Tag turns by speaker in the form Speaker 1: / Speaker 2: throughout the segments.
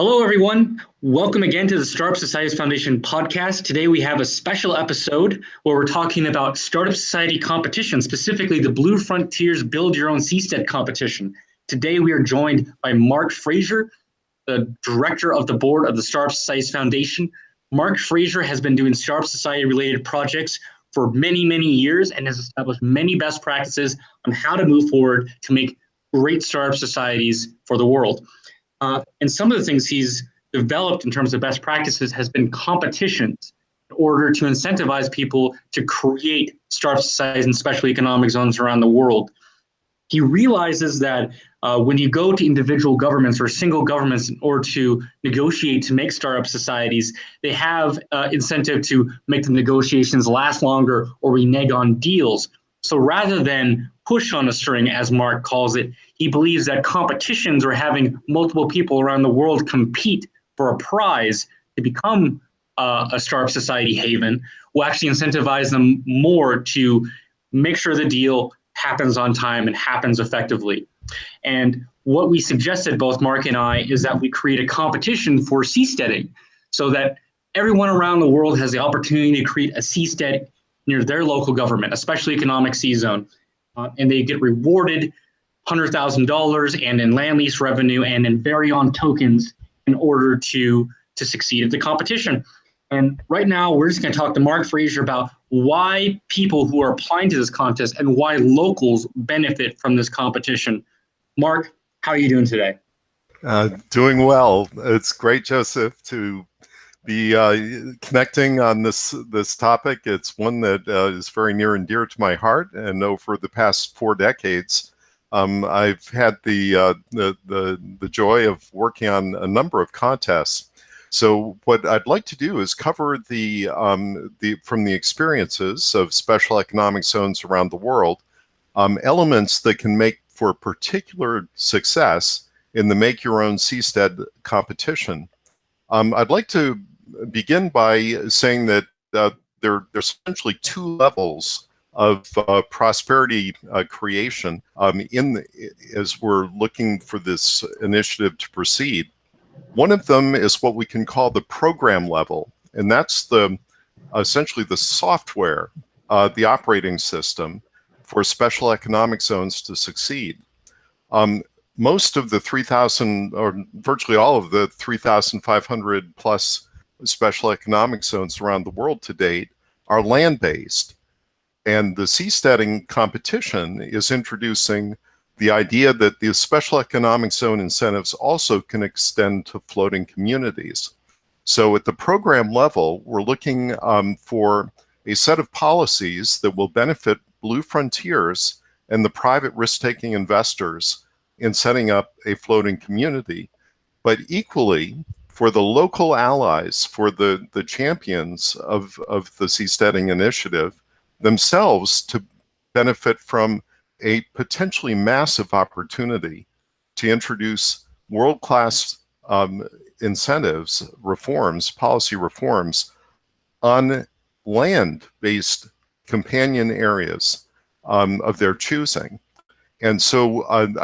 Speaker 1: Hello, everyone. Welcome again to the Startup Societies Foundation podcast. Today we have a special episode where we're talking about Startup Society competition, specifically the Blue Frontiers Build Your Own Seastead competition. Today we are joined by Mark Frazier, the director of the board of the Startup Societies Foundation. Mark Frazier has been doing Startup Society related projects for many, many years and has established many best practices on how to move forward to make great startup societies for the world. And some of the things he's developed in terms of best practices has been competitions in order to incentivize people to create startup societies and special economic zones around the world. He realizes that when you go to individual governments or single governments in order to negotiate to make startup societies, they have incentive to make the negotiations last longer or renege on deals. So rather than push on a string, as Mark calls it, he believes that competitions or having multiple people around the world compete for a prize to become a startup society haven will actually incentivize them more to make sure the deal happens on time and happens effectively. And what we suggested, both Mark and I, is that we create a competition for seasteading so that everyone around the world has the opportunity to create a seastead near their local government, a special economic sea zone. And they get rewarded $100,000 and in land lease revenue and in Varion tokens in order to succeed at the competition. And right now, we're just going to talk to Mark Frazier about why people who are applying to this contest and why locals benefit from this competition. Mark, how are you doing today?
Speaker 2: Doing well. It's great, Joseph, to be connecting on this topic. It's one that is very near and dear to my heart, and over the past 4 decades, I've had the joy of working on a number of contests. So what I'd like to do is cover from the experiences of special economic zones around the world, elements that can make for particular success in the Make Your Own Seastead competition. I'd like to begin by saying that there's essentially 2 levels of prosperity creation as we're looking for this initiative to proceed. One of them is what we can call the program level, and that's essentially the software, the operating system for special economic zones to succeed. Most of the 3,000, or virtually all of the 3,500 plus special economic zones around the world to date are land-based. And the seasteading competition is introducing the idea that the special economic zone incentives also can extend to floating communities. So at the program level, we're looking for a set of policies that will benefit Blue Frontiers and the private risk-taking investors in setting up a floating community, but equally for the local allies, for the champions of the seasteading initiative themselves to benefit from a potentially massive opportunity to introduce world-class incentives, reforms, policy reforms on land-based companion areas of their choosing. And so I'd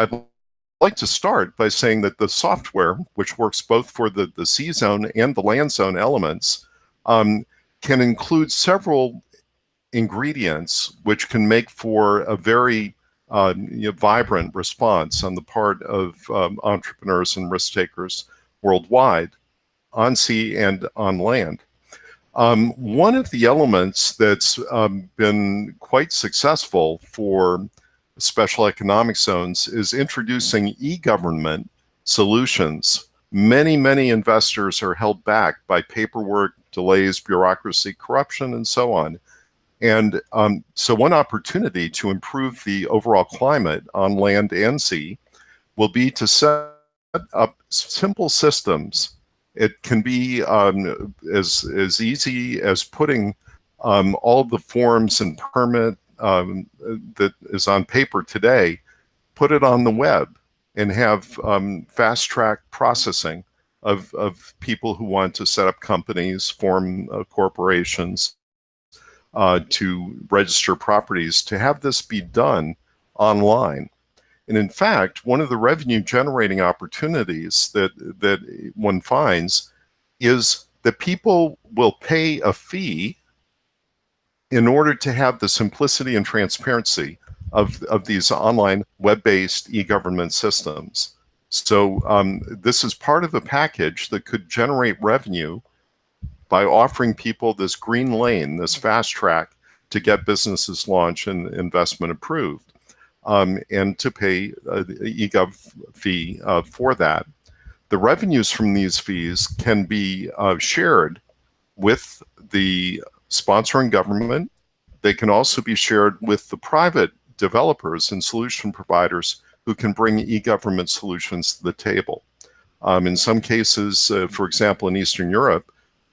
Speaker 2: like to start by saying that the software, which works both for the sea zone and the land zone elements, can include several ingredients which can make for a very vibrant response on the part of entrepreneurs and risk takers worldwide, on sea and on land. One of the elements that's been quite successful for special economic zones is introducing eGovernment solutions. Many, many investors are held back by paperwork, delays, bureaucracy, corruption, and so on. And so one opportunity to improve the overall climate on land and sea will be to set up simple systems. It can be as easy as putting all the forms and permit that is on paper today, put it on the web and have fast-track processing of people who want to set up companies, form corporations, to register properties, to have this be done online. And in fact, one of the revenue generating opportunities that one finds is that people will pay a fee in order to have the simplicity and transparency of these online web-based e-government systems. So this is part of a package that could generate revenue by offering people this green lane, this fast track to get businesses launched and investment approved, and to pay the eGov fee for that. The revenues from these fees can be shared with the sponsoring government. They can also be shared with the private developers and solution providers who can bring e-government solutions to the table. In some cases, for example, in Eastern Europe,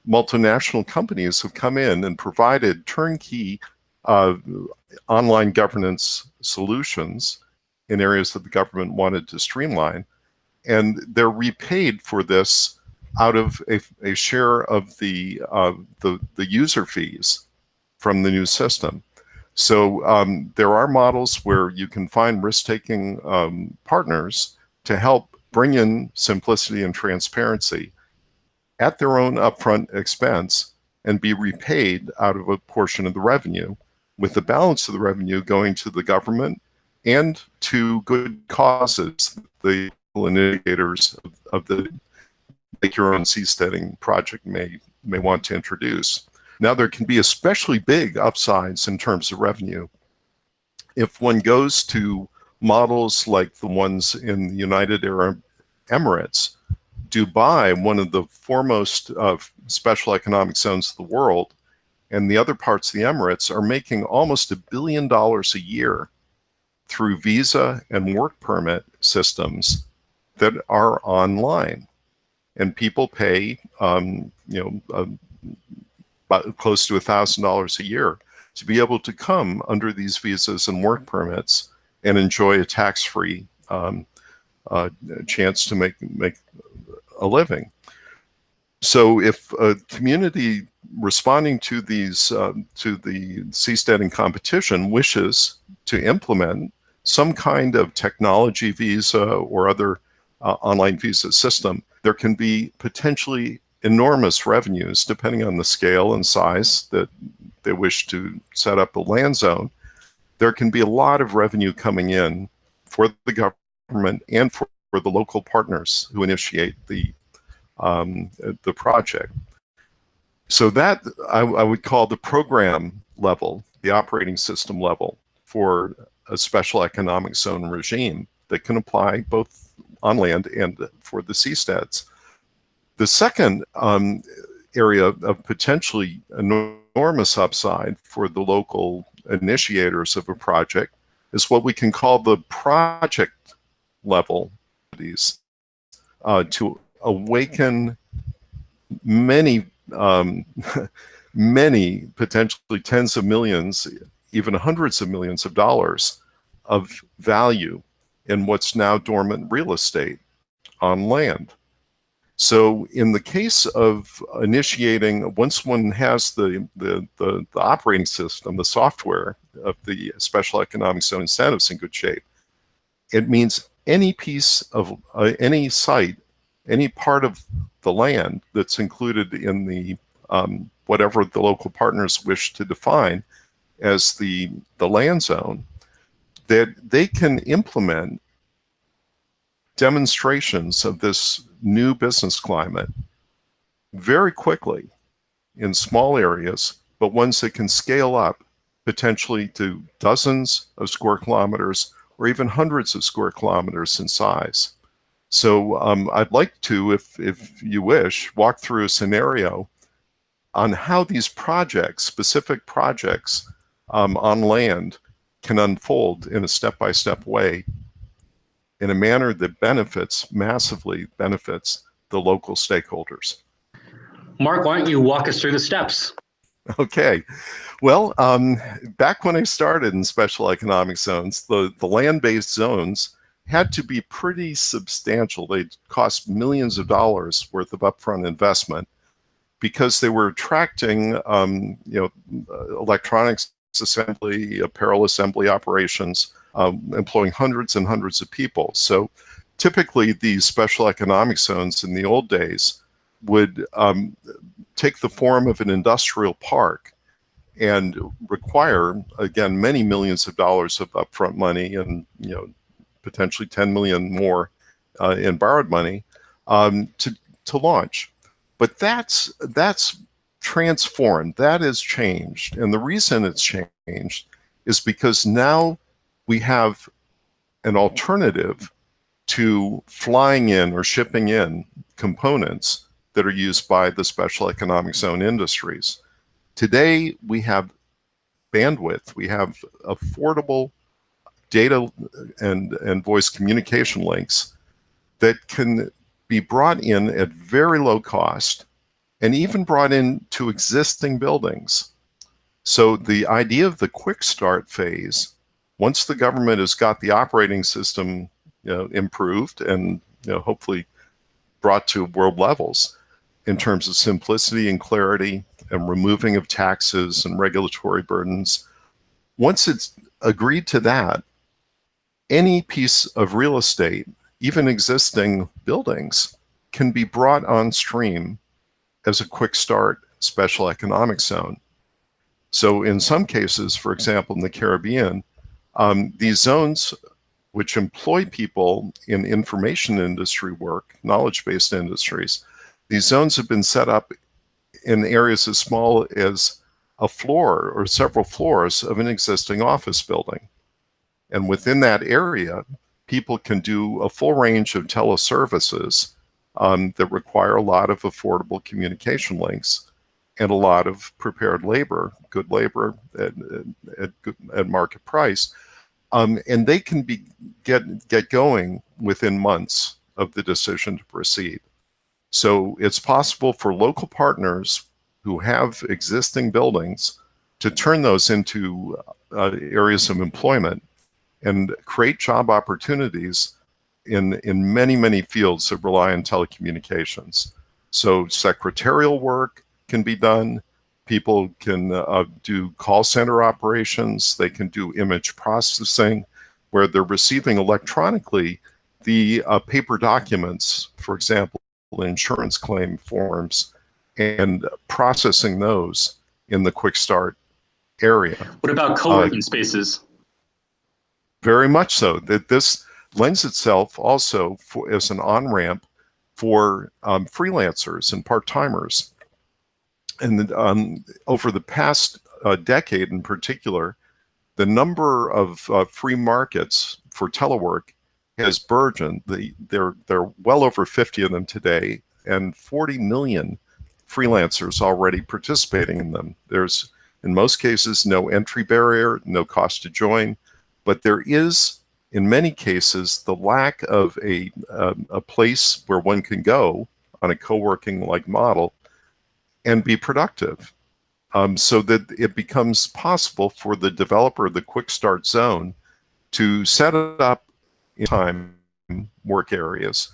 Speaker 2: multinational companies have come in and provided turnkey online governance solutions in areas that the government wanted to streamline, and they're repaid for this out of a share of the user fees from the new system. So there are models where you can find risk-taking partners to help bring in simplicity and transparency at their own upfront expense and be repaid out of a portion of the revenue, with the balance of the revenue going to the government and to good causes, the initiators of the Make Your Own Seasteading project may want to introduce. Now, there can be especially big upsides in terms of revenue if one goes to models like the ones in the United Arab Emirates. Dubai, one of the foremost special economic zones of the world, and the other parts of the Emirates are making almost $1 billion a year through visa and work permit systems that are online. And people pay, about close to $1,000 a year to be able to come under these visas and work permits and enjoy a tax-free chance to make a living. So if a community responding to these to the seasteading competition wishes to implement some kind of technology visa or other online visa system, there can be potentially enormous revenues depending on the scale and size that they wish to set up a land zone. There can be a lot of revenue coming in for the government and for the local partners who initiate the project. So that I would call the program level, the operating system level for a special economic zone regime that can apply both on land and for the seasteads. The second area of potentially enormous upside for the local initiators of a project is what we can call the project level to awaken many, many, potentially tens of millions, even hundreds of millions of dollars of value in what's now dormant real estate on land. So in the case of initiating, once one has the operating system, the software of the special economic zone incentives in good shape, it means any piece of any site, any part of the land that's included in the whatever the local partners wish to define as the land zone, that they can implement demonstrations of this new business climate very quickly in small areas, but ones that can scale up potentially to dozens of square kilometers or even hundreds of square kilometers in size. So I'd like to, if you wish, walk through a scenario on how these projects, specific projects on land, can unfold in a step-by-step way in a manner that massively benefits the local stakeholders.
Speaker 1: Mark, why don't you walk us through the steps?
Speaker 2: Okay. Well, back when I started in special economic zones, the land-based zones had to be pretty substantial. They cost millions of dollars worth of upfront investment because they were attracting electronics assembly, apparel assembly operations, employing hundreds and hundreds of people. So typically these special economic zones in the old days would take the form of an industrial park and require, again, many millions of dollars of upfront money and potentially 10 million more in borrowed money to launch. But that's transformed, that has changed. And the reason it's changed is because now we have an alternative to flying in or shipping in components that are used by the special economic zone industries. Today, we have bandwidth, we have affordable data and voice communication links that can be brought in at very low cost and even brought into existing buildings. So the idea of the quick start phase, once the government has got the operating system improved and hopefully brought to world levels in terms of simplicity and clarity and removing of taxes and regulatory burdens, once it's agreed to that, any piece of real estate, even existing buildings, can be brought on stream as a quick start special economic zone. So in some cases, for example, in the Caribbean, these zones which employ people in information industry work, knowledge-based industries, these zones have been set up in areas as small as a floor or several floors of an existing office building. And within that area, people can do a full range of teleservices that require a lot of affordable communication links and a lot of prepared labor, good labor at market price. And they can get going within months of the decision to proceed. So it's possible for local partners who have existing buildings to turn those into areas of employment and create job opportunities in many, many fields that rely on telecommunications. So secretarial work can be done. People can do call center operations. They can do image processing where they're receiving electronically the paper documents, for example, insurance claim forms, and processing those in the quick start area.
Speaker 1: What about co-working spaces?
Speaker 2: Very much so. That this lends itself also as an on-ramp for freelancers and part-timers. And over the past decade in particular, the number of free markets for telework has burgeoned. There are well over 50 of them today, and 40 million freelancers already participating in them. There's, in most cases, no entry barrier, no cost to join, but there is, in many cases, the lack of a place where one can go on a co-working-like model and be productive, so that it becomes possible for the developer of the quick start zone to set it up in time work areas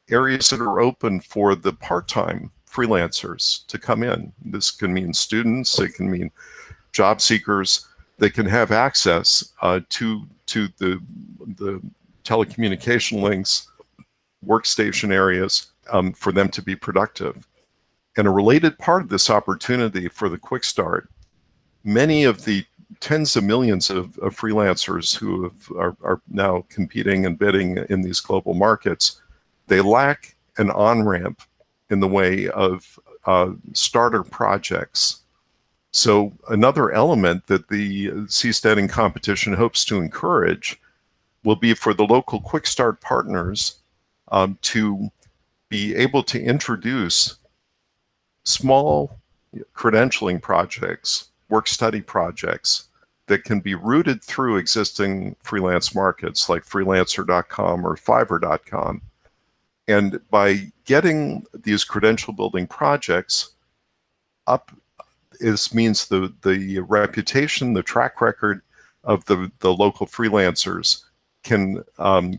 Speaker 2: that are open for the part-time freelancers to come in. This can mean students, it can mean job seekers. They can have access to the telecommunication links, workstation areas for them to be productive. And a related part of this opportunity for the quick start, many of the tens of millions of freelancers who are now competing and bidding in these global markets, they lack an on-ramp in the way of starter projects. So another element that the Seasteading competition hopes to encourage will be for the local quick start partners to be able to introduce small credentialing projects, work study projects that can be routed through existing freelance markets like freelancer.com or fiverr.com. And by getting these credential building projects up, this means the reputation, the track record of the local freelancers can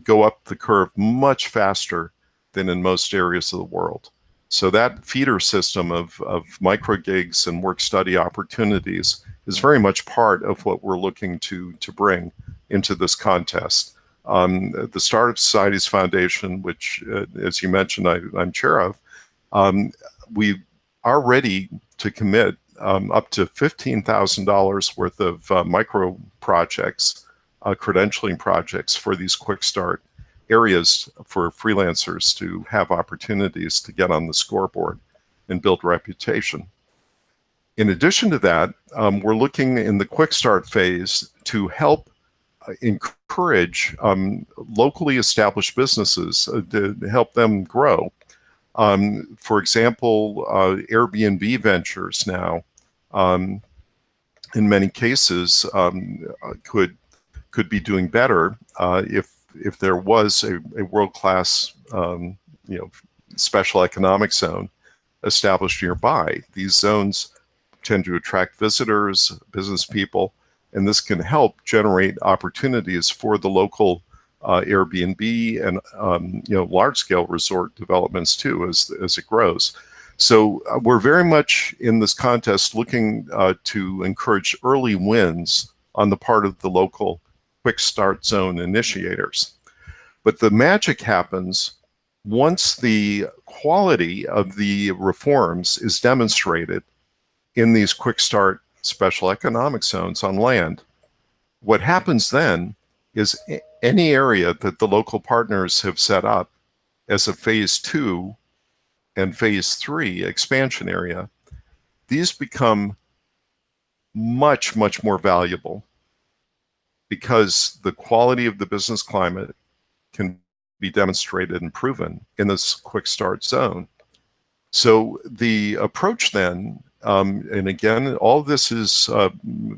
Speaker 2: go up the curve much faster than in most areas of the world. So that feeder system of micro gigs and work study opportunities is very much part of what we're looking to bring into this contest. The Startup Societies Foundation, which, as you mentioned, I'm chair of, we are ready to commit up to $15,000 worth of micro projects, credentialing projects for these quick start areas for freelancers to have opportunities to get on the scoreboard and build reputation. In addition to that, we're looking in the quick start phase to help encourage locally established businesses to help them grow. For example, Airbnb ventures now, in many cases, could be doing better if there was a world-class, special economic zone established nearby. These zones tend to attract visitors, business people, and this can help generate opportunities for the local Airbnb and large-scale resort developments too as it grows. So we're very much in this contest looking to encourage early wins on the part of the local quick start zone initiators. But the magic happens once the quality of the reforms is demonstrated in these quick start special economic zones on land. What happens then is any area that the local partners have set up as a phase 2 and phase 3 expansion area, these become much, much more valuable because the quality of the business climate can be demonstrated and proven in this quick start zone. So the approach then, and again, all this is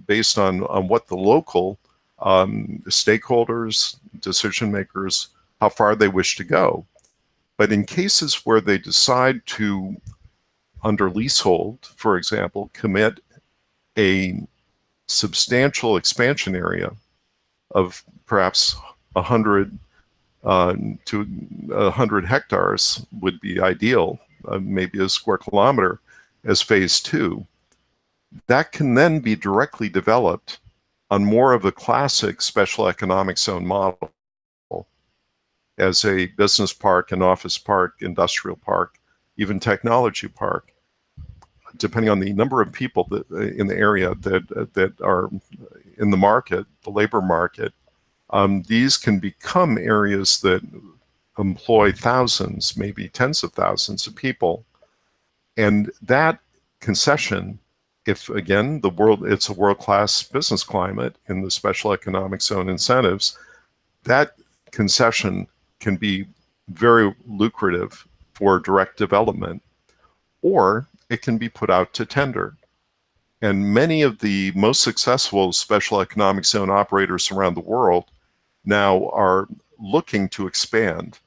Speaker 2: based on what the local stakeholders, decision makers, how far they wish to go. But in cases where they decide to, under leasehold, for example, commit a substantial expansion area of perhaps 100 to 100 hectares would be ideal, maybe a square kilometer as phase 2. That can then be directly developed on more of a classic special economic zone model as a business park, an office park, industrial park, even technology park, depending on the number of people that in the area that are in the market, the labor market. These can become areas that employ thousands, maybe tens of thousands of people. And that concession, if again, it's a world-class business climate in the special economic zone incentives, that concession can be very lucrative for direct development, or it can be put out to tender. And many of the most successful special economic zone operators around the world now are looking to expand.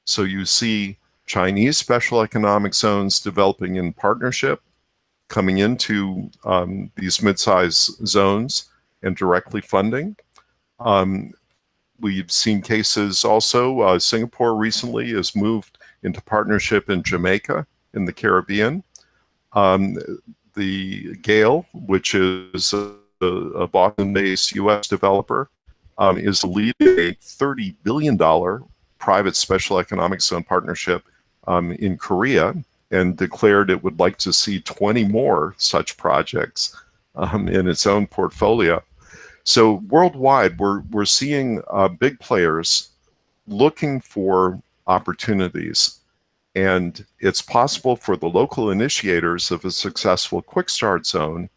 Speaker 2: So you see Chinese special economic zones developing in partnership, coming into these mid-size zones and directly funding. We've seen cases also, Singapore recently has moved into partnership in Jamaica in the Caribbean. The Gale, which is a Boston-based US developer, is leading a $30 billion private special economic zone partnership in Korea, and declared it would like to see 20 more such projects in its own portfolio. So worldwide, we're seeing big players looking for opportunities, and it's possible for the local initiators of a successful quick start zone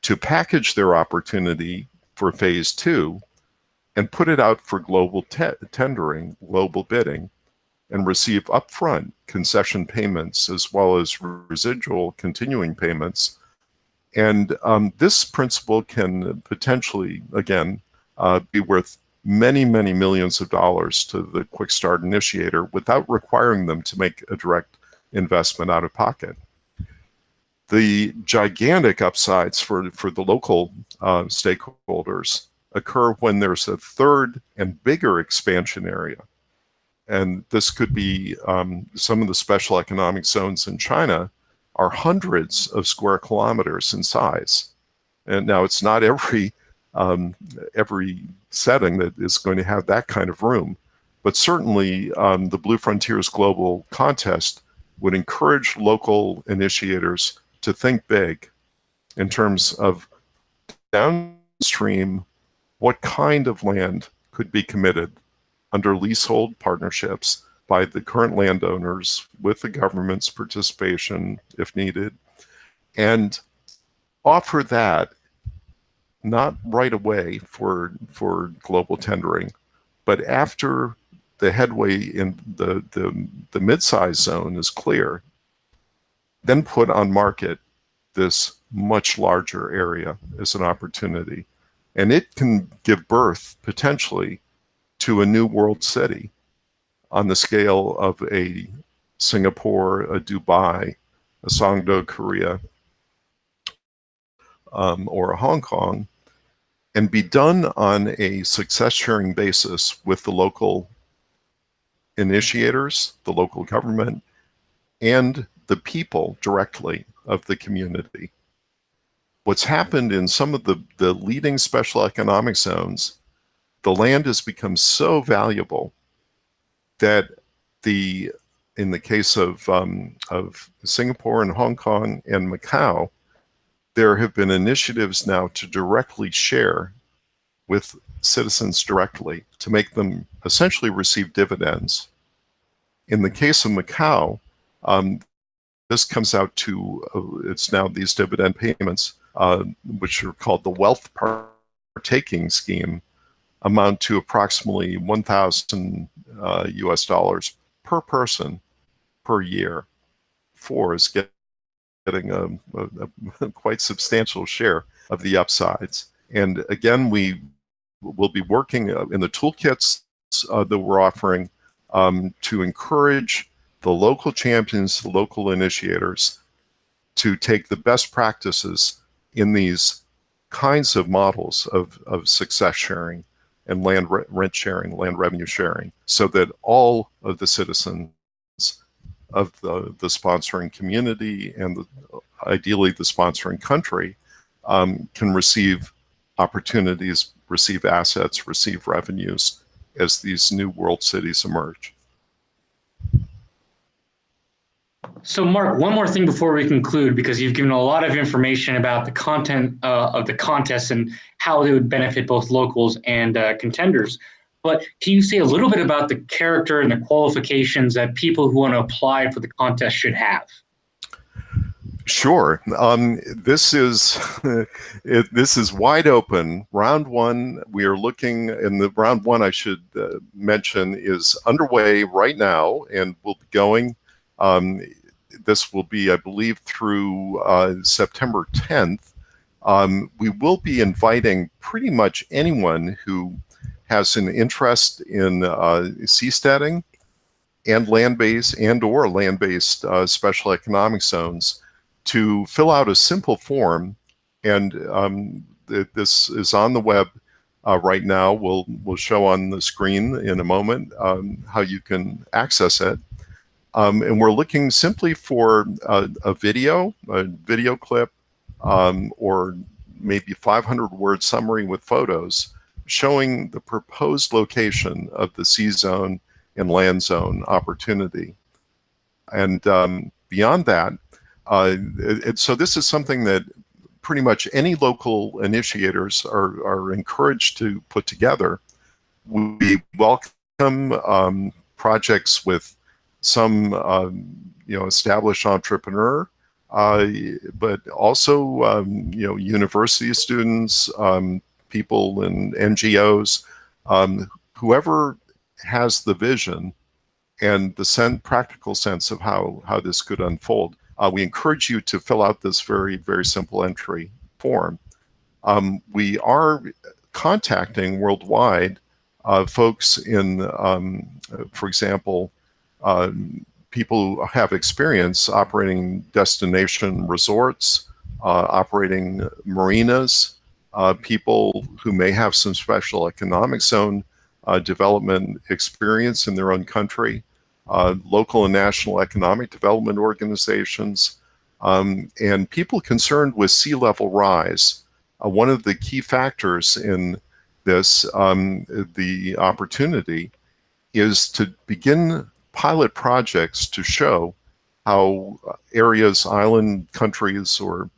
Speaker 2: to package their opportunity for phase 2 and put it out for global tendering, global bidding, and receive upfront concession payments as well as residual continuing payments. And this principle can potentially, again, be worth many, many millions of dollars to the quick start initiator without requiring them to make a direct investment out of pocket. The gigantic upsides for the local stakeholders occur when there's a third and bigger expansion area. And this could be some of the special economic zones in China are hundreds of square kilometers in size. And now it's not every every setting that is going to have that kind of room. But certainly the Blue Frontiers Global Contest would encourage local initiators to think big in terms of downstream what kind of land could be committed under leasehold partnerships by the current landowners with the government's participation if needed, and offer that not right away for global tendering, but after the headway in the mid-size zone is clear, then put on market this much larger area as an opportunity. And it can give birth potentially to a new world city on the scale of a Singapore, a Dubai, a Songdo, Korea, or a Hong Kong, and be done on a success sharing basis with the local initiators, the local government, and the people directly of the community. What's happened in some of the leading special economic zones, the land has become so valuable that in the case of Singapore and Hong Kong and Macau, there have been initiatives now to directly share with citizens directly to make them essentially receive dividends. In the case of Macau, this comes out to, it's now these dividend payments, which are called the wealth partaking scheme, amount to approximately 1,000 US dollars per person per year. Four is getting a quite substantial share of the upsides. And again, we will be working in the toolkits that we're offering to encourage the local champions, the local initiators, to take the best practices in these kinds of models of success sharing and land rent sharing, land revenue sharing, so that all of the citizens of the sponsoring community and ideally the sponsoring country can receive opportunities, receive assets, receive revenues as these new world cities emerge.
Speaker 1: So Mark, one more thing before we conclude, because you've given a lot of information about the content of the contest and how they would benefit both locals and contenders. But can you say a little bit about the character and the qualifications that people who want to apply for the contest should have?
Speaker 2: Sure. This is this is wide open. Round one, we are looking, and the round one I should mention is underway right now and will be going. This will be, I believe, through September 10th. We will be inviting pretty much anyone who has an interest in seasteading and land-based or land-based special economic zones to fill out a simple form, and this is on the web right now. We'll show on the screen in a moment how you can access it. And we're looking simply for a video clip, or maybe 500-word summary with photos showing the proposed location of the sea zone and land zone opportunity. And beyond that, so this is something that pretty much any local initiators are encouraged to put together. We welcome projects with some established entrepreneur, but also university students, people in NGOs, whoever has the vision and the practical sense of how this could unfold. We encourage you to fill out this very, very simple entry form. We are contacting worldwide folks in, for example, people who have experience operating destination resorts, operating marinas, people who may have some special economic zone development experience in their own country, local and national economic development organizations, and people concerned with sea level rise one of the key factors in this, the opportunity, is to begin pilot projects to show how areas, island countries, or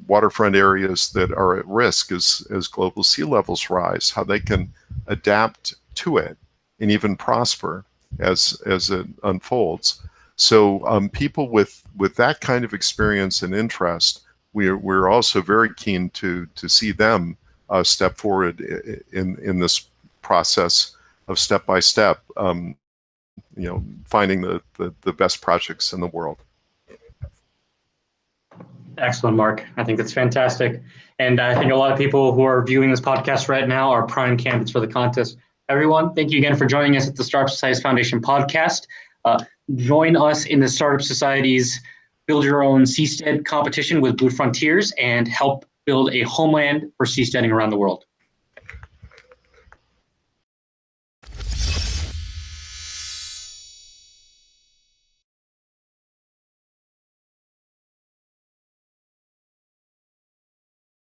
Speaker 2: waterfront areas that are at risk as global sea levels rise, how they can adapt to it and even prosper as it unfolds. So people with that kind of experience and interest, we're also very keen to see them step forward in this process of step by step, finding the best projects in the world.
Speaker 1: Excellent, Mark. I think that's fantastic. And I think a lot of people who are viewing this podcast right now are prime candidates for the contest. Everyone, thank you again for joining us at the Startup Societies Foundation podcast. Join us in the Startup Society's Build Your Own Seastead competition with Blue Frontiers and help build a homeland for seasteading around the world.